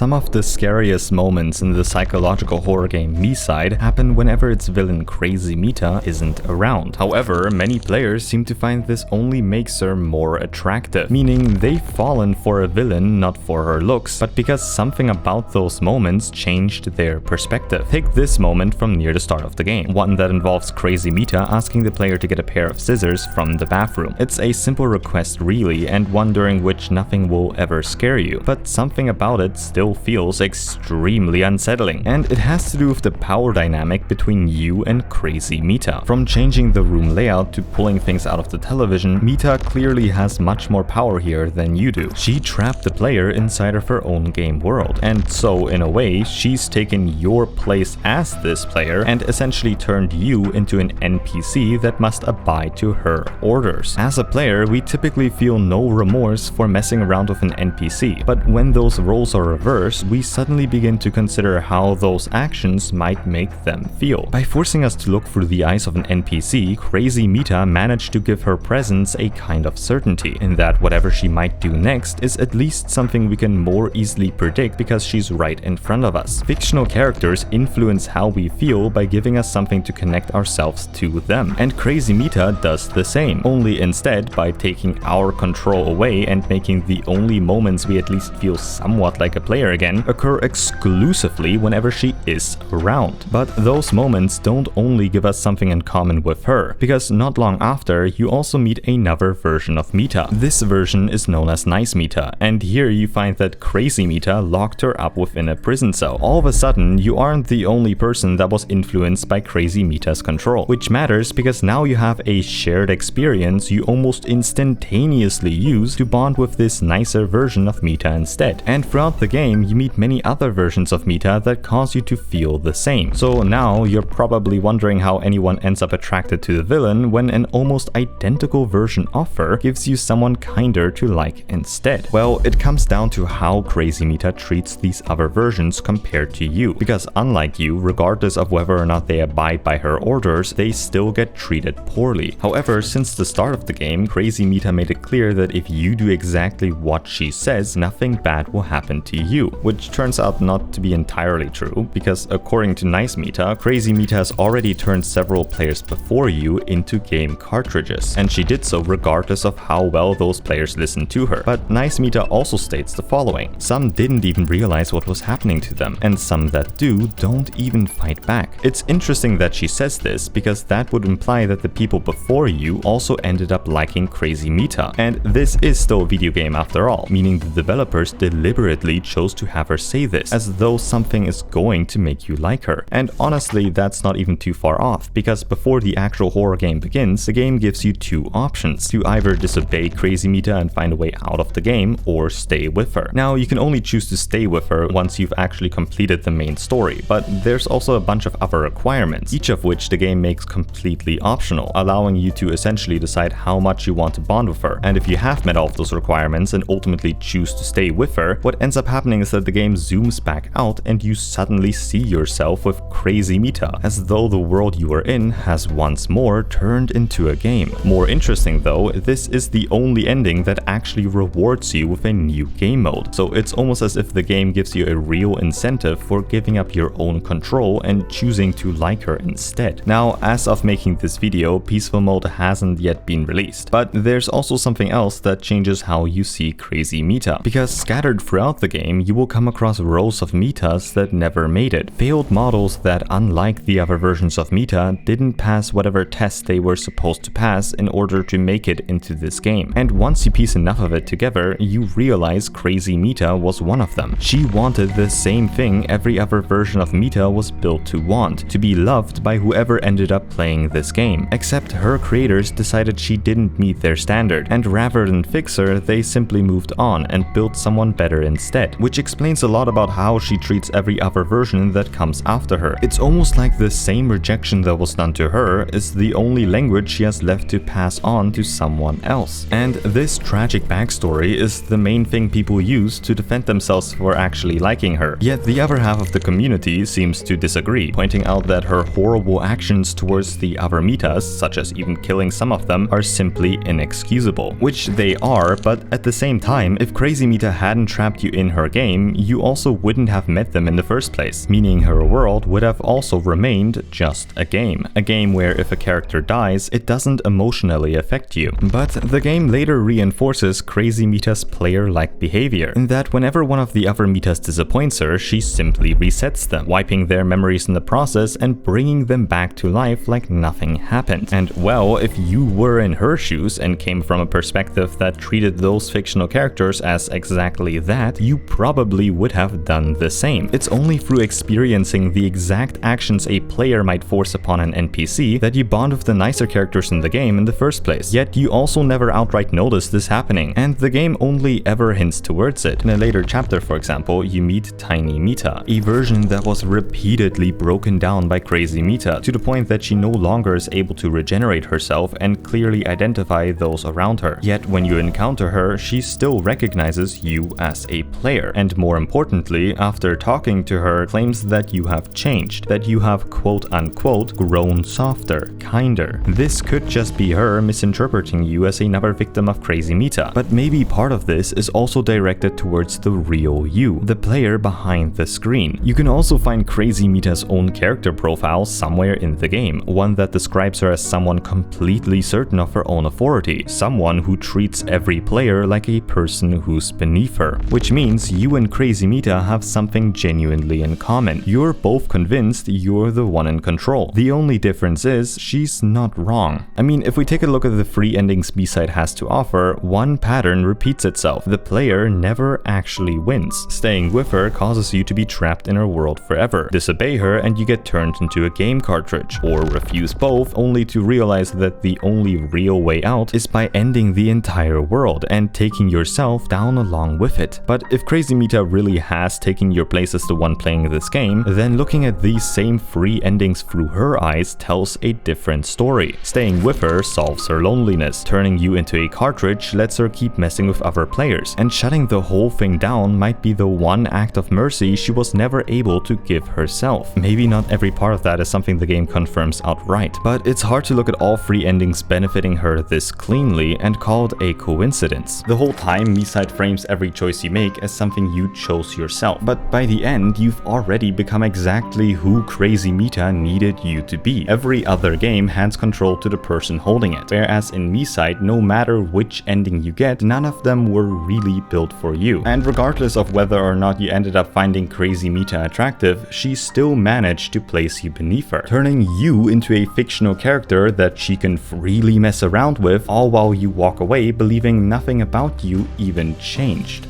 Some of the scariest moments in the psychological horror game MiSide happen whenever its villain Crazy Mita isn't around. However, many players seem to find this only makes her more attractive, meaning they've fallen for a villain not for her looks, but because something about those moments changed their perspective. Take this moment from near the start of the game, one that involves Crazy Mita asking the player to get a pair of scissors from the bathroom. It's a simple request really, and one during which nothing will ever scare you, but something about it still feels extremely unsettling, and it has to do with the power dynamic between you and Crazy Mita. From changing the room layout to pulling things out of the television, Mita clearly has much more power here than you do. She trapped the player inside of her own game world, and so in a way she's taken your place as this player and essentially turned you into an NPC that must abide to her orders. As a player, we typically feel no remorse for messing around with an NPC, but when those roles are reversed, we suddenly begin to consider how those actions might make them feel. By forcing us to look through the eyes of an NPC, Crazy Mita managed to give her presence a kind of certainty, in that whatever she might do next is at least something we can more easily predict because she's right in front of us. Fictional characters influence how we feel by giving us something to connect ourselves to them, and Crazy Mita does the same, only instead by taking our control away and making the only moments we at least feel somewhat like a player again occur exclusively whenever she is around. But those moments don't only give us something in common with her, because not long after you also meet another version of Mita. This version is known as Nice Mita, and here you find that Crazy Mita locked her up within a prison cell. All of a sudden, you aren't the only person that was influenced by Crazy Mita's control, which matters because now you have a shared experience you almost instantaneously use to bond with this nicer version of Mita instead. And throughout the game, you meet many other versions of Mita that cause you to feel the same. So now you're probably wondering how anyone ends up attracted to the villain when an almost identical version of her gives you someone kinder to like instead. Well, it comes down to how Crazy Mita treats these other versions compared to you, because unlike you, regardless of whether or not they abide by her orders, they still get treated poorly. However, since the start of the game, Crazy Mita made it clear that if you do exactly what she says, nothing bad will happen to you, which turns out not to be entirely true, because according to Nice Mita, Crazy Mita has already turned several players before you into game cartridges, and she did so regardless of how well those players listened to her. But Nice Mita also states the following: some didn't even realize what was happening to them, and some that do don't even fight back. It's interesting that she says this, because that would imply that the people before you also ended up liking Crazy Mita, and this is still a video game after all, meaning the developers deliberately chose to have her say this, as though something is going to make you like her. And honestly, that's not even too far off, because before the actual horror game begins, the game gives you two options: to either disobey Crazy Mita and find a way out of the game, or stay with her. Now, you can only choose to stay with her once you've actually completed the main story, but there's also a bunch of other requirements, each of which the game makes completely optional, allowing you to essentially decide how much you want to bond with her. And if you have met all of those requirements and ultimately choose to stay with her, what ends up happening is that the game zooms back out and you suddenly see yourself with Crazy Mita, as though the world you were in has once more turned into a game. More interesting though, this is the only ending that actually rewards you with a new game mode, so it's almost as if the game gives you a real incentive for giving up your own control and choosing to like her instead. Now, as of making this video, Peaceful Mode hasn't yet been released, but there's also something else that changes how you see Crazy Mita, because scattered throughout the game, you will come across rows of Mitas that never made it, failed models that, unlike the other versions of Mita, didn't pass whatever test they were supposed to pass in order to make it into this game. And once you piece enough of it together, you realize Crazy Mita was one of them. She wanted the same thing every other version of Mita was built to want: to be loved by whoever ended up playing this game. Except her creators decided she didn't meet their standard, and rather than fix her, they simply moved on and built someone better instead, which explains a lot about how she treats every other version that comes after her. It's almost like the same rejection that was done to her is the only language she has left to pass on to someone else. And this tragic backstory is the main thing people use to defend themselves for actually liking her. Yet the other half of the community seems to disagree, pointing out that her horrible actions towards the other Mitas, such as even killing some of them, are simply inexcusable. Which they are, but at the same time, if Crazy Mita hadn't trapped you in her game, game, you also wouldn't have met them in the first place, meaning her world would have also remained just a game where if a character dies, it doesn't emotionally affect you. But the game later reinforces Crazy Mita's player-like behavior, in that whenever one of the other Mitas disappoints her, she simply resets them, wiping their memories in the process and bringing them back to life like nothing happened. And well, if you were in her shoes and came from a perspective that treated those fictional characters as exactly that, you probably would have done the same. It's only through experiencing the exact actions a player might force upon an NPC that you bond with the nicer characters in the game in the first place. Yet you also never outright notice this happening, and the game only ever hints towards it. In a later chapter, for example, you meet Tiny Mita, a version that was repeatedly broken down by Crazy Mita, to the point that she no longer is able to regenerate herself and clearly identify those around her. Yet when you encounter her, she still recognizes you as a player, and more importantly, after talking to her, claims that you have changed, that you have quote-unquote grown softer, kinder. This could just be her misinterpreting you as another victim of Crazy Mita, but maybe part of this is also directed towards the real you, the player behind the screen. You can also find Crazy Mita's own character profile somewhere in the game, one that describes her as someone completely certain of her own authority, someone who treats every player like a person who's beneath her, which means you and Crazy Mita have something genuinely in common. You're both convinced you're the one in control. The only difference is she's not wrong. I mean, if we take a look at the 3 endings MiSide has to offer, one pattern repeats itself. The player never actually wins. Staying with her causes you to be trapped in her world forever. Disobey her and you get turned into a game cartridge, or refuse both only to realize that the only real way out is by ending the entire world and taking yourself down along with it. But if Crazy Mita really has taken your place as the one playing this game, then looking at these same 3 endings through her eyes tells a different story. Staying with her solves her loneliness, turning you into a cartridge lets her keep messing with other players, and shutting the whole thing down might be the one act of mercy she was never able to give herself. Maybe not every part of that is something the game confirms outright, but it's hard to look at all 3 endings benefiting her this cleanly and call it a coincidence. The whole time, MiSide frames every choice you make as something you chose yourself, but by the end, you've already become exactly who Crazy Mita needed you to be. Every other game hands control to the person holding it, whereas in MiSide, no matter which ending you get, none of them were really built for you. And regardless of whether or not you ended up finding Crazy Mita attractive, she still managed to place you beneath her, turning you into a fictional character that she can freely mess around with, all while you walk away believing nothing about you even changed.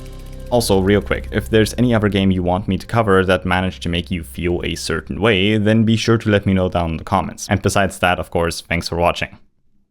Also, real quick, if there's any other game you want me to cover that managed to make you feel a certain way, then be sure to let me know down in the comments. And besides that, of course, thanks for watching.